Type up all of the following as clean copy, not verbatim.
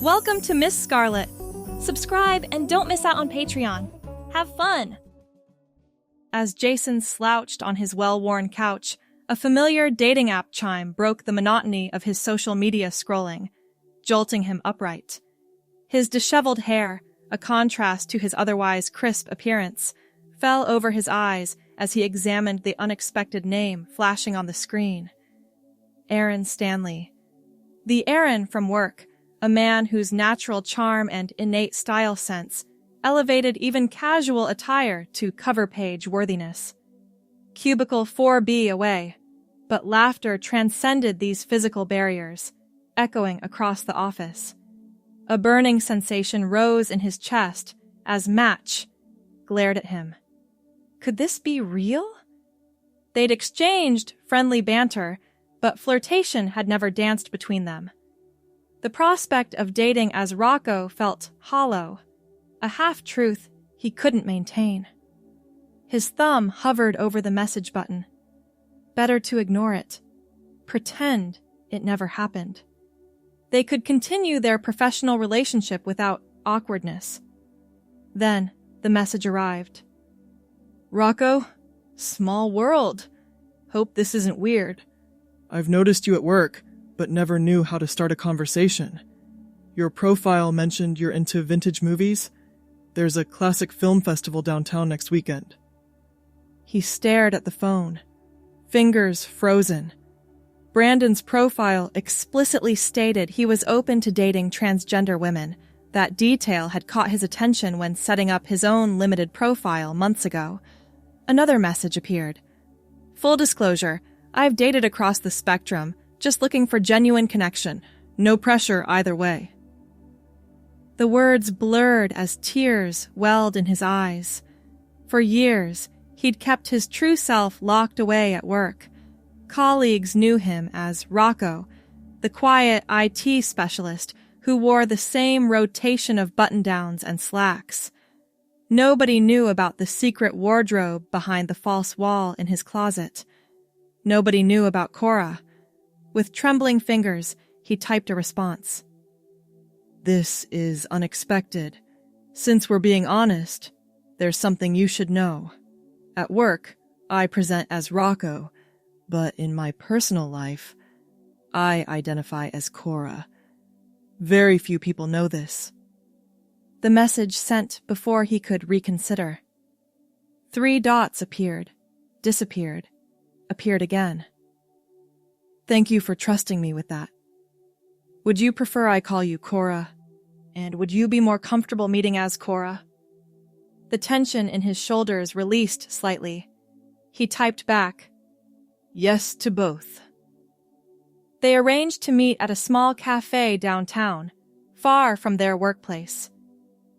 Welcome to Miss Scarlett. Subscribe and don't miss out on Patreon. Have fun! As Jason slouched on his well-worn couch, a familiar dating app chime broke the monotony of his social media scrolling, jolting him upright. His disheveled hair, a contrast to his otherwise crisp appearance, fell over his eyes as he examined the unexpected name flashing on the screen. Aaron Stanley. The Aaron from work, a man whose natural charm and innate style sense elevated even casual attire to cover-page worthiness. Cubicle 4B away, but laughter transcended these physical barriers, echoing across the office. A burning sensation rose in his chest as Match glared at him. Could this be real? They'd exchanged friendly banter, but flirtation had never danced between them. The prospect of dating as Rocco felt hollow, a half-truth he couldn't maintain. His thumb hovered over the message button. Better to ignore it. Pretend it never happened. They could continue their professional relationship without awkwardness. Then the message arrived. Rocco, small world. Hope this isn't weird. I've noticed you at work, but never knew how to start a conversation. Your profile mentioned you're into vintage movies. There's a classic film festival downtown next weekend. He stared at the phone, fingers frozen. Brandon's profile explicitly stated he was open to dating transgender women. That detail had caught his attention when setting up his own limited profile months ago. Another message appeared. Full disclosure, I've dated across the spectrum, just looking for genuine connection. No pressure either way. The words blurred as tears welled in his eyes. For years, he'd kept his true self locked away at work. Colleagues knew him as Rocco, the quiet IT specialist who wore the same rotation of button-downs and slacks. Nobody knew about the secret wardrobe behind the false wall in his closet. Nobody knew about Kora. With trembling fingers, he typed a response. This is unexpected. Since we're being honest, there's something you should know. At work, I present as Rocco, but in my personal life, I identify as Kora. Very few people know this. The message sent before he could reconsider. 3 dots appeared, disappeared, appeared again. Thank you for trusting me with that. Would you prefer I call you Kora? And would you be more comfortable meeting as Kora? The tension in his shoulders released slightly. He typed back, yes to both. They arranged to meet at a small cafe downtown, far from their workplace.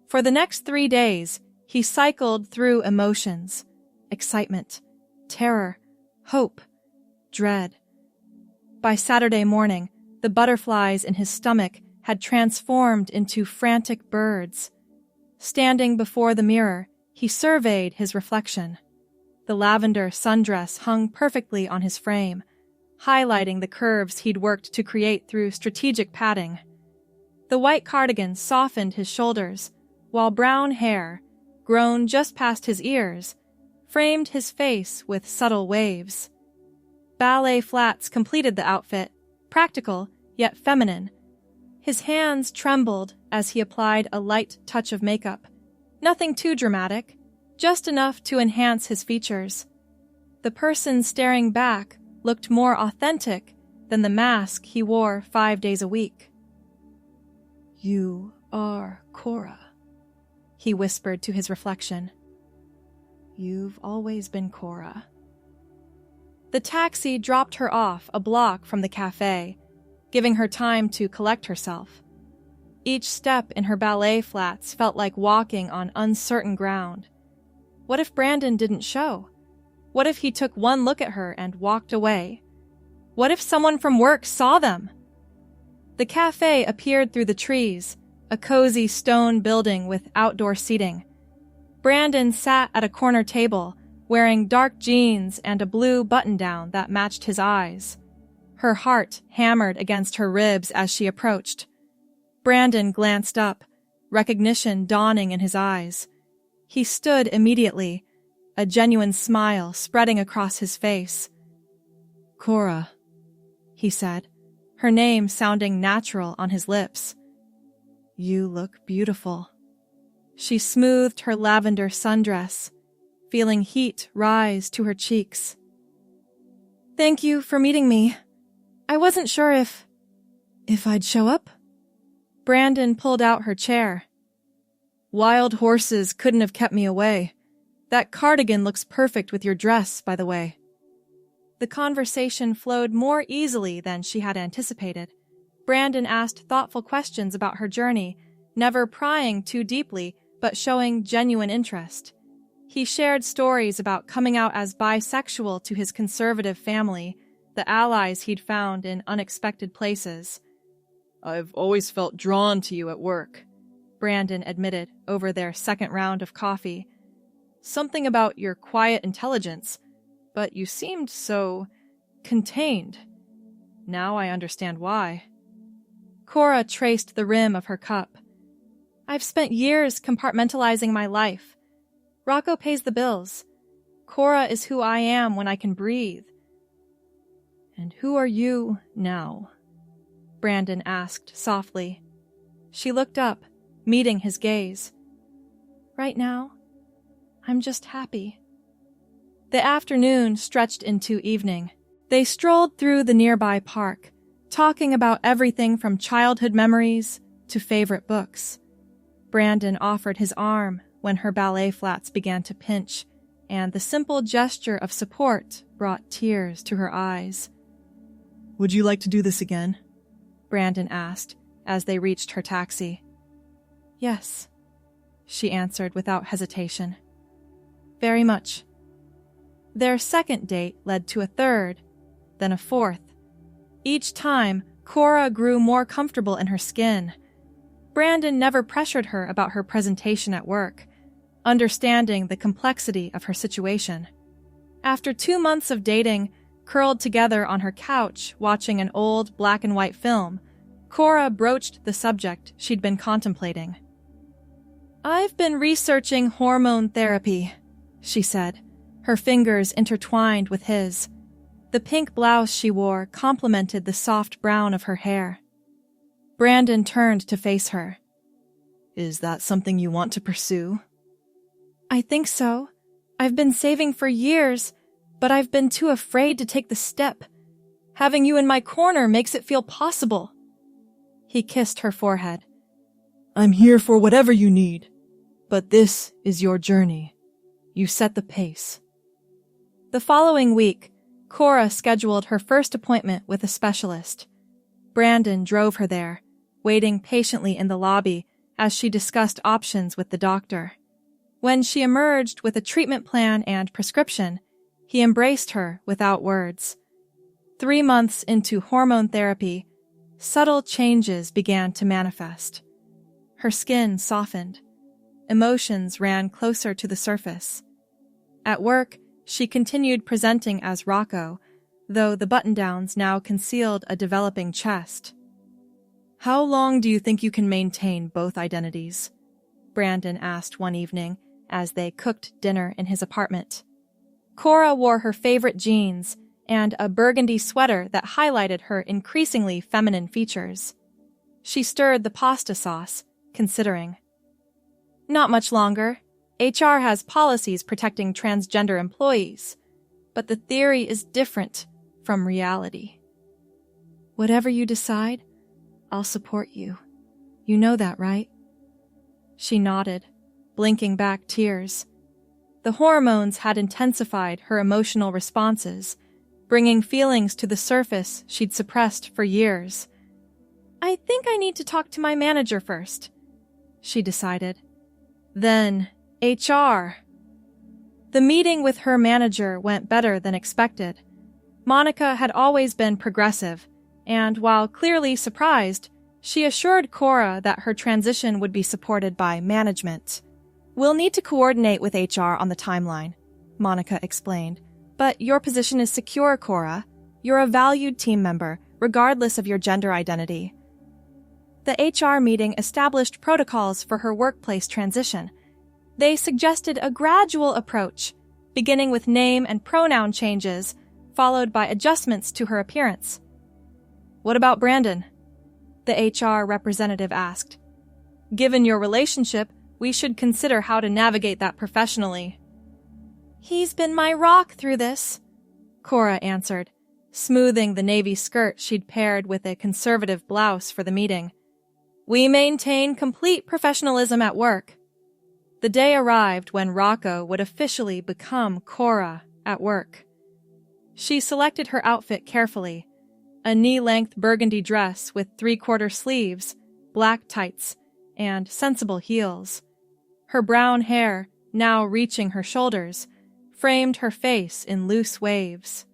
For the next 3 days, he cycled through emotions, excitement, terror, hope, dread. By Saturday morning, the butterflies in his stomach had transformed into frantic birds. Standing before the mirror, he surveyed his reflection. The lavender sundress hung perfectly on his frame, highlighting the curves he'd worked to create through strategic padding. The white cardigan softened his shoulders, while brown hair, grown just past his ears, framed his face with subtle waves. Ballet flats completed the outfit, practical yet feminine. His hands trembled as he applied a light touch of makeup. Nothing too dramatic, just enough to enhance his features. The person staring back looked more authentic than the mask he wore 5 days a week. You are Kora, he whispered to his reflection. You've always been Kora. The taxi dropped her off a block from the cafe, giving her time to collect herself. Each step in her ballet flats felt like walking on uncertain ground. What if Brandon didn't show? What if he took one look at her and walked away? What if someone from work saw them? The cafe appeared through the trees, a cozy stone building with outdoor seating. Brandon sat at a corner table, wearing dark jeans and a blue button-down that matched his eyes. Her heart hammered against her ribs as she approached. Brandon glanced up, recognition dawning in his eyes. He stood immediately, a genuine smile spreading across his face. Kora, he said, her name sounding natural on his lips. You look beautiful. She smoothed her lavender sundress, feeling heat rise to her cheeks. Thank you for meeting me. I wasn't sure if I'd show up? Brandon pulled out her chair. Wild horses couldn't have kept me away. That cardigan looks perfect with your dress, by the way. The conversation flowed more easily than she had anticipated. Brandon asked thoughtful questions about her journey, never prying too deeply, but showing genuine interest. He shared stories about coming out as bisexual to his conservative family, the allies he'd found in unexpected places. I've always felt drawn to you at work, Brandon admitted over their second round of coffee. Something about your quiet intelligence, but you seemed so contained. Now I understand why. Kora traced the rim of her cup. I've spent years compartmentalizing my life. Rocco pays the bills. Kora is who I am when I can breathe. And who are you now? Brandon asked softly. She looked up, meeting his gaze. Right now, I'm just happy. The afternoon stretched into evening. They strolled through the nearby park, talking about everything from childhood memories to favorite books. Brandon offered his arm when her ballet flats began to pinch, and the simple gesture of support brought tears to her eyes. Would you like to do this again? Brandon asked as they reached her taxi. Yes, she answered without hesitation. Very much. Their second date led to a third, then a fourth. Each time, Kora grew more comfortable in her skin. Brandon never pressured her about her presentation at work, understanding the complexity of her situation. After 2 months of dating, curled together on her couch watching an old black and white film, Kora broached the subject she'd been contemplating. I've been researching hormone therapy, she said, her fingers intertwined with his. The pink blouse she wore complemented the soft brown of her hair. Brandon turned to face her. Is that something you want to pursue? I think so. I've been saving for years, but I've been too afraid to take the step. Having you in my corner makes it feel possible. He kissed her forehead. I'm here for whatever you need, but this is your journey. You set the pace. The following week, Kora scheduled her first appointment with a specialist. Brandon drove her there, waiting patiently in the lobby as she discussed options with the doctor. When she emerged with a treatment plan and prescription, he embraced her without words. 3 months into hormone therapy, subtle changes began to manifest. Her skin softened. Emotions ran closer to the surface. At work, she continued presenting as Rocco, though the button-downs now concealed a developing chest. How long do you think you can maintain both identities? Brandon asked one evening as they cooked dinner in his apartment. Kora wore her favorite jeans and a burgundy sweater that highlighted her increasingly feminine features. She stirred the pasta sauce, considering. Not much longer. HR has policies protecting transgender employees, but the theory is different from reality. Whatever you decide, I'll support you. You know that, right? She nodded, blinking back tears. The hormones had intensified her emotional responses, bringing feelings to the surface she'd suppressed for years. I think I need to talk to my manager first, she decided. Then, HR. The meeting with her manager went better than expected. Monica had always been progressive, and while clearly surprised, she assured Kora that her transition would be supported by management. We'll need to coordinate with HR on the timeline, Monica explained. But your position is secure, Kora. You're a valued team member, regardless of your gender identity. The HR meeting established protocols for her workplace transition. They suggested a gradual approach, beginning with name and pronoun changes, followed by adjustments to her appearance. "What about Brandon?" the HR representative asked. "Given your relationship, we should consider how to navigate that professionally." "He's been my rock through this," Kora answered, smoothing the navy skirt she'd paired with a conservative blouse for the meeting. "We maintain complete professionalism at work." The day arrived when Rocco would officially become Kora at work. She selected her outfit carefully, a knee-length burgundy dress with three-quarter sleeves, black tights, and sensible heels. Her brown hair, now reaching her shoulders, framed her face in loose waves.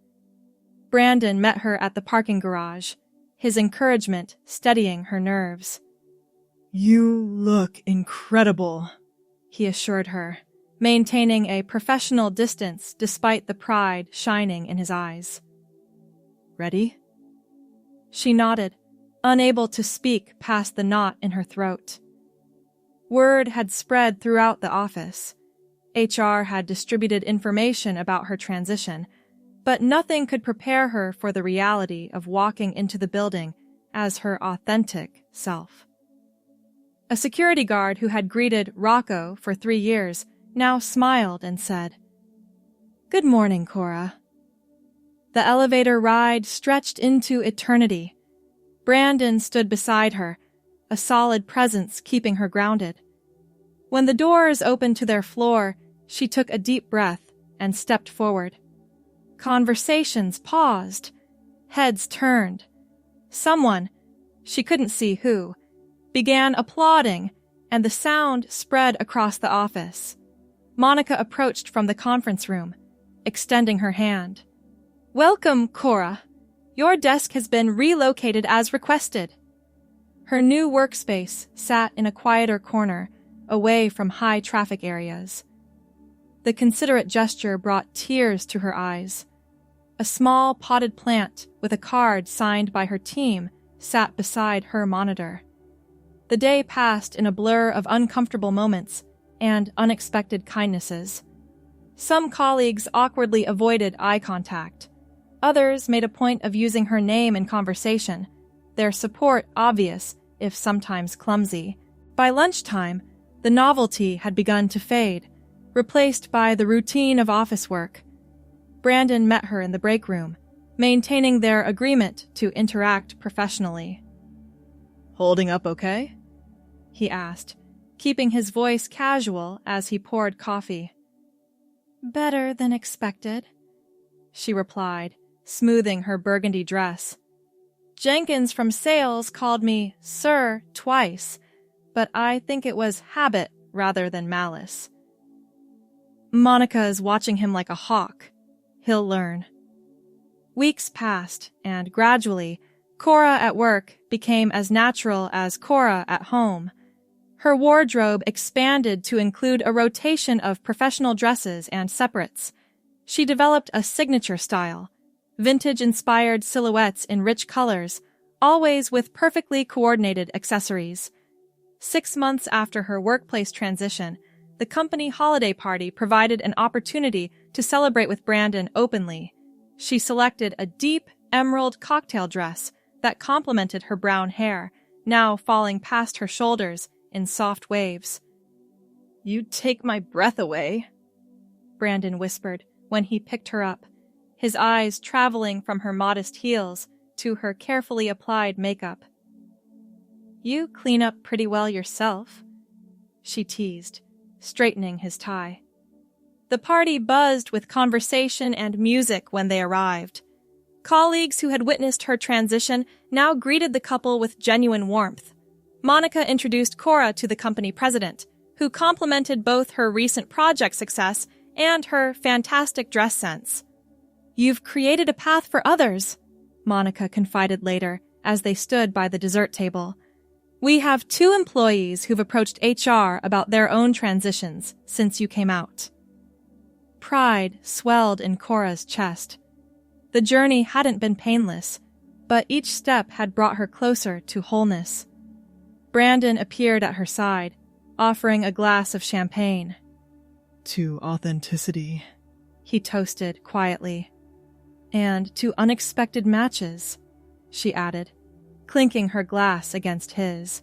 Brandon met her at the parking garage, his encouragement steadying her nerves. "You look incredible," he assured her, maintaining a professional distance despite the pride shining in his eyes. "Ready?" She nodded, unable to speak past the knot in her throat. Word had spread throughout the office. HR had distributed information about her transition, but nothing could prepare her for the reality of walking into the building as her authentic self. A security guard who had greeted Rocco for 3 years now smiled and said, "Good morning, Kora." The elevator ride stretched into eternity. Brandon stood beside her, a solid presence keeping her grounded. When the doors opened to their floor, she took a deep breath and stepped forward. Conversations paused. Heads turned. Someone, she couldn't see who, began applauding, and the sound spread across the office. Monica approached from the conference room, extending her hand. "Welcome, Kora. Your desk has been relocated as requested." Her new workspace sat in a quieter corner, away from high traffic areas. The considerate gesture brought tears to her eyes. A small potted plant with a card signed by her team sat beside her monitor. The day passed in a blur of uncomfortable moments and unexpected kindnesses. Some colleagues awkwardly avoided eye contact. Others made a point of using her name in conversation, their support obvious, if sometimes clumsy. By lunchtime, the novelty had begun to fade, replaced by the routine of office work. Brandon met her in the break room, maintaining their agreement to interact professionally. "Holding up okay?" he asked, keeping his voice casual as he poured coffee. "Better than expected," she replied, smoothing her burgundy dress. "Jenkins from sales called me Sir twice, but I think it was habit rather than malice." Monica is watching him like a hawk. He'll learn. Weeks passed, and gradually, Kora at work became as natural as Kora at home. Her wardrobe expanded to include a rotation of professional dresses and separates. She developed a signature style, vintage-inspired silhouettes in rich colors, always with perfectly coordinated accessories. 6 months after her workplace transition, the company holiday party provided an opportunity to celebrate with Brandon openly. She selected a deep emerald cocktail dress that complemented her brown hair, now falling past her shoulders in soft waves. "You take my breath away," Brandon whispered when he picked her up, his eyes traveling from her modest heels to her carefully applied makeup. "You clean up pretty well yourself," she teased, straightening his tie. The party buzzed with conversation and music when they arrived. Colleagues who had witnessed her transition now greeted the couple with genuine warmth. Monica introduced Kora to the company president, who complimented both her recent project success and her fantastic dress sense. "You've created a path for others," Monica confided later as they stood by the dessert table. "We have 2 employees who've approached HR about their own transitions since you came out." Pride swelled in Kora's chest. The journey hadn't been painless, but each step had brought her closer to wholeness. Brandon appeared at her side, offering a glass of champagne. To authenticity, he toasted quietly. And to unexpected matches, she added, clinking her glass against his.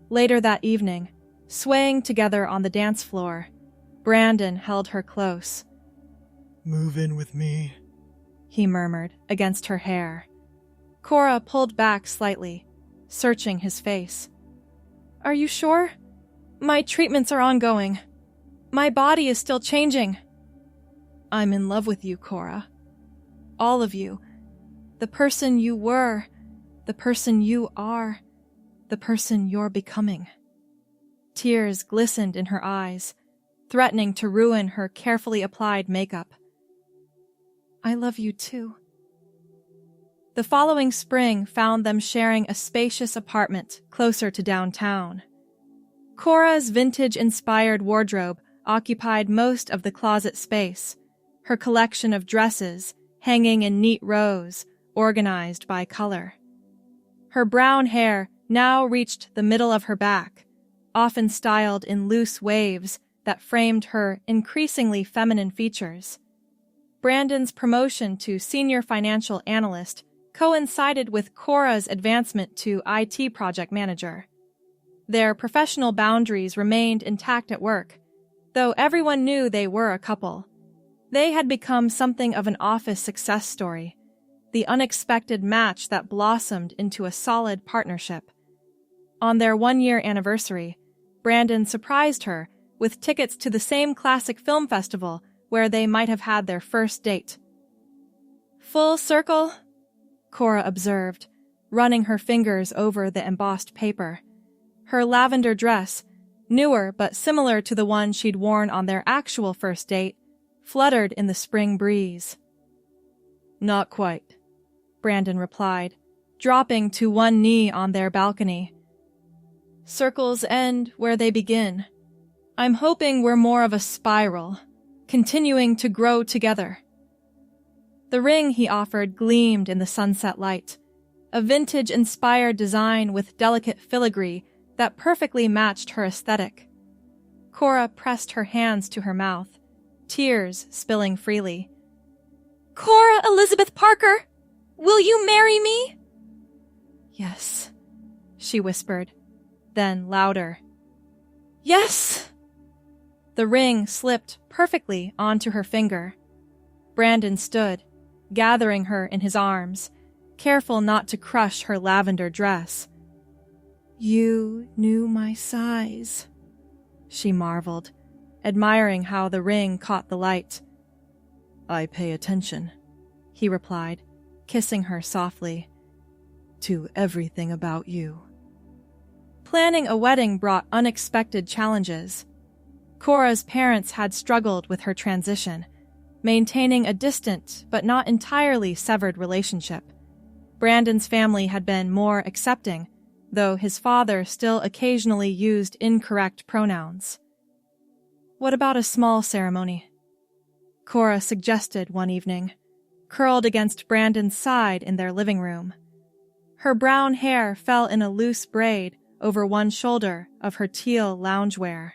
Later that evening, swaying together on the dance floor, Brandon held her close. Move in with me, he murmured against her hair. Kora pulled back slightly, searching his face. Are you sure? My treatments are ongoing. My body is still changing. I'm in love with you, Kora. All of you. The person you were, the person you are, the person you're becoming. Tears glistened in her eyes, threatening to ruin her carefully applied makeup. I love you too. The following spring found them sharing a spacious apartment closer to downtown. Kora's vintage-inspired wardrobe occupied most of the closet space, her collection of dresses hanging in neat rows, organized by color. Her brown hair now reached the middle of her back, often styled in loose waves that framed her increasingly feminine features. Brandon's promotion to senior financial analyst coincided with Kora's advancement to IT project manager. Their professional boundaries remained intact at work, though everyone knew they were a couple. They had become something of an office success story, the unexpected match that blossomed into a solid partnership. On their one-year anniversary, Brandon surprised her with tickets to the same classic film festival where they might have had their first date. Full circle? Kora observed, running her fingers over the embossed paper. Her lavender dress, newer but similar to the one she'd worn on their actual first date, fluttered in the spring breeze. Not quite, Brandon replied, dropping to one knee on their balcony. Circles end where they begin. I'm hoping we're more of a spiral, continuing to grow together. The ring he offered gleamed in the sunset light, a vintage-inspired design with delicate filigree that perfectly matched her aesthetic. Kora pressed her hands to her mouth, tears spilling freely. Kora Elizabeth Parker, will you marry me? Yes, she whispered, then louder. Yes! The ring slipped perfectly onto her finger. Brandon stood, gathering her in his arms, careful not to crush her lavender dress. You knew my size, she marveled, admiring how the ring caught the light. I pay attention, he replied, kissing her softly, to everything about you. Planning a wedding brought unexpected challenges. Kora's parents had struggled with her transition, maintaining a distant but not entirely severed relationship. Brandon's family had been more accepting, though his father still occasionally used incorrect pronouns. What about a small ceremony? Kora suggested one evening, curled against Brandon's side in their living room. Her brown hair fell in a loose braid over one shoulder of her teal loungewear.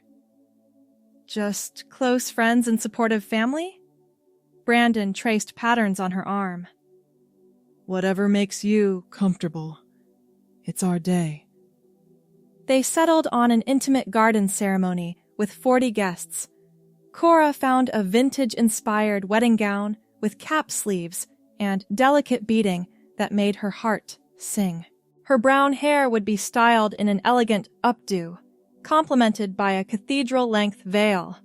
Just close friends and supportive family? Brandon traced patterns on her arm. Whatever makes you comfortable. It's our day. They settled on an intimate garden ceremony with 40 guests. Kora found a vintage-inspired wedding gown with cap sleeves and delicate beading that made her heart sing. Her brown hair would be styled in an elegant updo, complemented by a cathedral-length veil.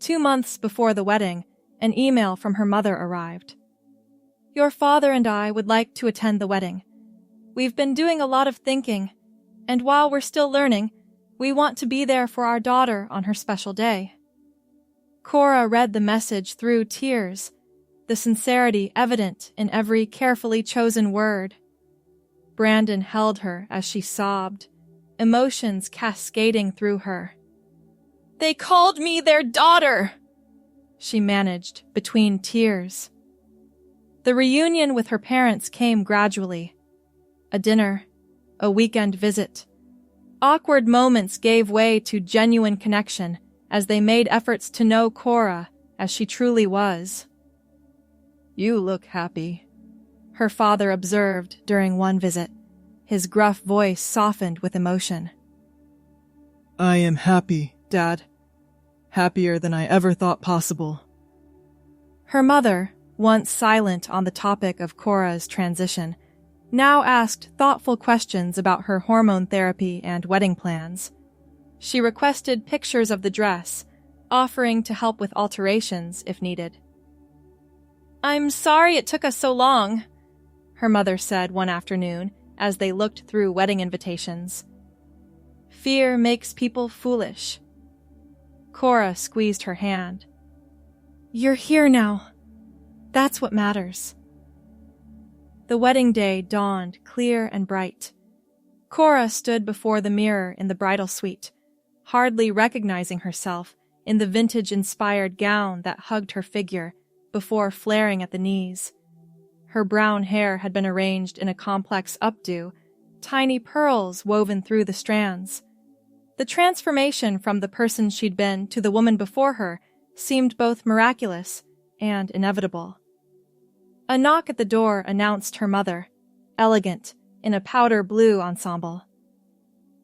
2 months before the wedding, an email from her mother arrived. Your father and I would like to attend the wedding. We've been doing a lot of thinking, and while we're still learning, we want to be there for our daughter on her special day. Kora read the message through tears, the sincerity evident in every carefully chosen word. Brandon held her as she sobbed, emotions cascading through her. They called me their daughter, she managed between tears. The reunion with her parents came gradually. A dinner, a weekend visit. Awkward moments gave way to genuine connection as they made efforts to know Kora as she truly was. "You look happy," her father observed during one visit. His gruff voice softened with emotion. "I am happy, Dad. Happier than I ever thought possible." Her mother, once silent on the topic of Kora's transition, now asked thoughtful questions about her hormone therapy and wedding plans. She requested pictures of the dress, offering to help with alterations if needed. "I'm sorry it took us so long," her mother said one afternoon as they looked through wedding invitations. "Fear makes people foolish." Kora squeezed her hand. "You're here now. That's what matters." The wedding day dawned clear and bright. Kora stood before the mirror in the bridal suite, hardly recognizing herself in the vintage-inspired gown that hugged her figure before flaring at the knees. Her brown hair had been arranged in a complex updo, tiny pearls woven through the strands. The transformation from the person she'd been to the woman before her seemed both miraculous and inevitable. A knock at the door announced her mother, elegant, in a powder blue ensemble.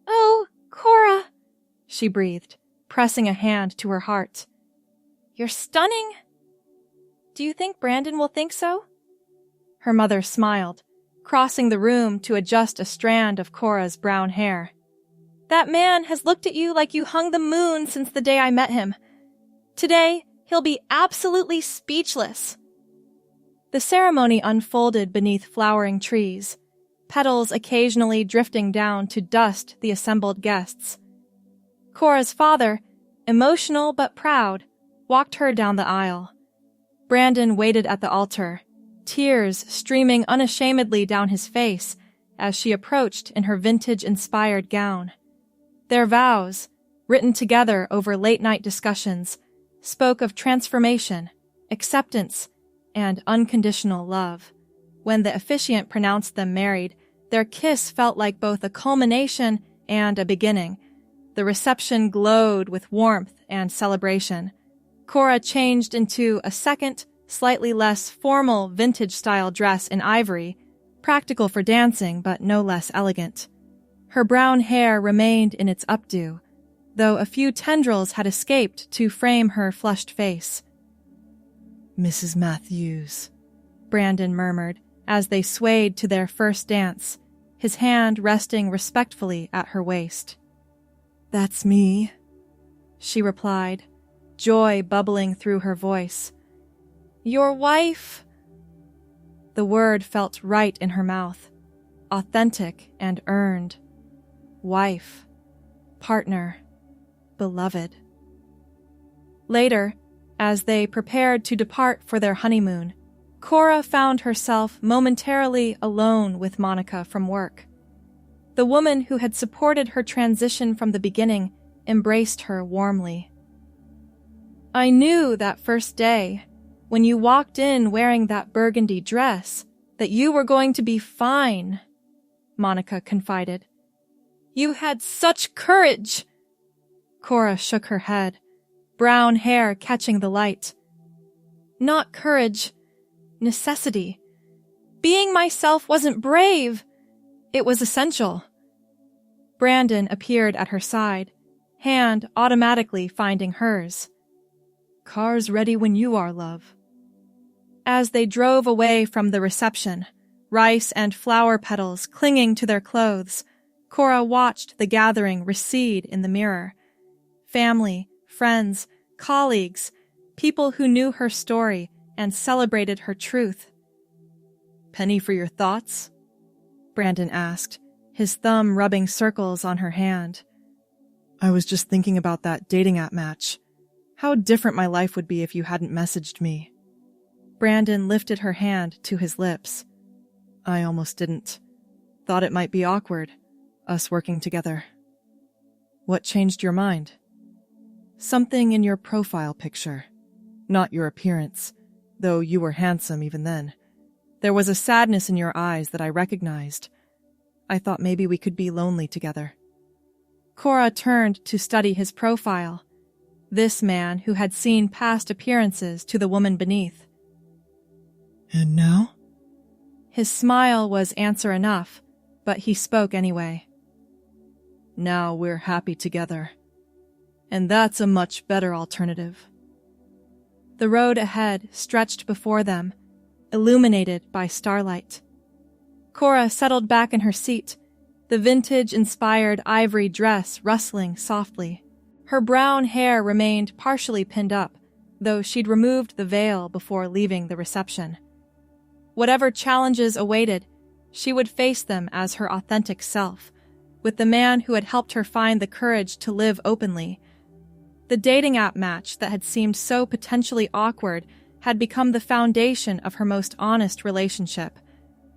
"Oh, Kora," she breathed, pressing a hand to her heart. "You're stunning." "Do you think Brandon will think so?" Her mother smiled, crossing the room to adjust a strand of Kora's brown hair. "That man has looked at you like you hung the moon since the day I met him. Today, he'll be absolutely speechless." The ceremony unfolded beneath flowering trees, petals occasionally drifting down to dust the assembled guests. Kora's father, emotional but proud, walked her down the aisle. Brandon waited at the altar, tears streaming unashamedly down his face as she approached in her vintage-inspired gown. Their vows, written together over late-night discussions, spoke of transformation, acceptance, and unconditional love. When the officiant pronounced them married, their kiss felt like both a culmination and a beginning. The reception glowed with warmth and celebration. Kora changed into a second, slightly less formal vintage-style dress in ivory, practical for dancing but no less elegant. Her brown hair remained in its updo, though a few tendrils had escaped to frame her flushed face. "Mrs. Matthews," Brandon murmured as they swayed to their first dance, his hand resting respectfully at her waist. "That's me," she replied, joy bubbling through her voice. "Your wife?" The word felt right in her mouth, authentic and earned. Wife, partner, beloved. Later, as they prepared to depart for their honeymoon, Kora found herself momentarily alone with Monica from work. The woman who had supported her transition from the beginning embraced her warmly. "I knew that first day, when you walked in wearing that burgundy dress, that you were going to be fine," Monica confided. "You had such courage." Kora shook her head, brown hair catching the light. "Not courage, necessity. Being myself wasn't brave. It was essential." Brandon appeared at her side, hand automatically finding hers. "Car's ready when you are, love." As they drove away from the reception, rice and flower petals clinging to their clothes, Kora watched the gathering recede in the mirror. Family, friends, colleagues, people who knew her story and celebrated her truth. "Penny for your thoughts?" Brandon asked, his thumb rubbing circles on her hand. "I was just thinking about that dating app match. How different my life would be if you hadn't messaged me." Brandon lifted her hand to his lips. "I almost didn't. Thought it might be awkward, us working together." "What changed your mind?" "Something in your profile picture. Not your appearance, though you were handsome even then. There was a sadness in your eyes that I recognized. I thought maybe we could be lonely together." Kora turned to study his profile. This man who had seen past appearances to the woman beneath. And now? His smile was answer enough, but he spoke anyway. Now we're happy together. And that's a much better alternative. The road ahead stretched before them, illuminated by starlight. Kora settled back in her seat, the vintage-inspired ivory dress rustling softly. Her brown hair remained partially pinned up, though she'd removed the veil before leaving the reception. Whatever challenges awaited, she would face them as her authentic self, with the man who had helped her find the courage to live openly. The dating app match that had seemed so potentially awkward had become the foundation of her most honest relationship,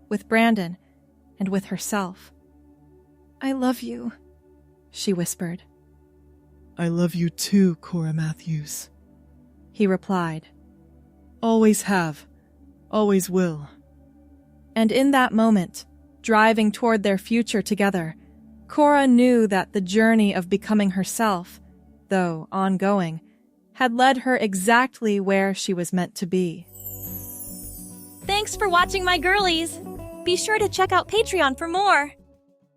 with Brandon and with herself. "I love you," she whispered. "I love you too, Kora Matthews," he replied. "Always have, always will." And in that moment, driving toward their future together, Kora knew that the journey of becoming herself, though ongoing, had led her exactly where she was meant to be. Thanks for watching, my girlies! Be sure to check out Patreon for more!